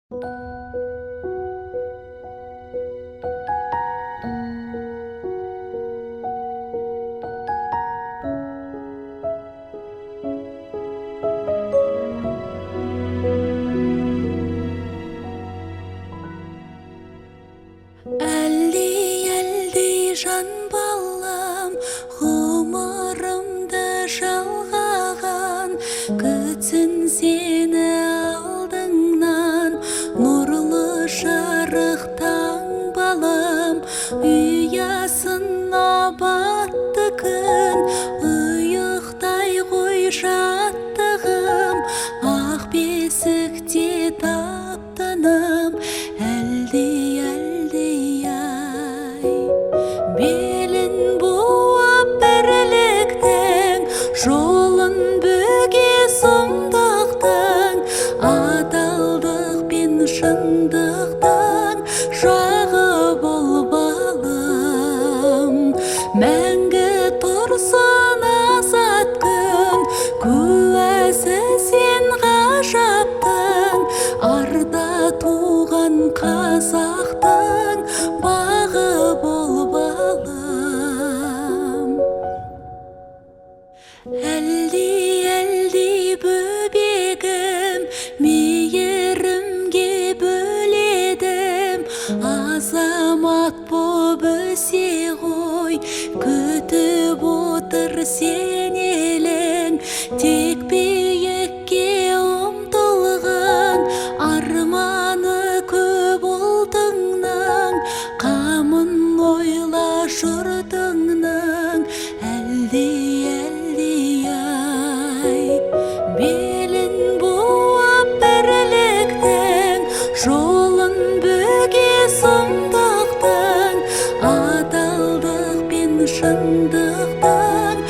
Әлди жан балам, ғұмырымды жалғаған, күтсін сені алдыңнан, нұрлы жарық таң балам, ұясына батты күн, ұйықтай ғой жаттығым, ақ бесікте таптыным, әлди белін буып бірліктің, жолын бүге сұмдықтың, адалдық пен шындықтың жағы бол балым. Мәңгі тұрсын азат күн, куәсі сен ғажаптың, арда туған қазақтың бағы бол балым. Әлди бөбегім, мейірімге бөледім, азамат боп өсе ғой, күтіп отыр сен елің, тек биікке ұмтылған, арманы көп ұлтыңның, қамын ойла жұртыңның, әлди белін буып бірліктің, жолын бүге сұмдықтың, адалдық пен шындықтың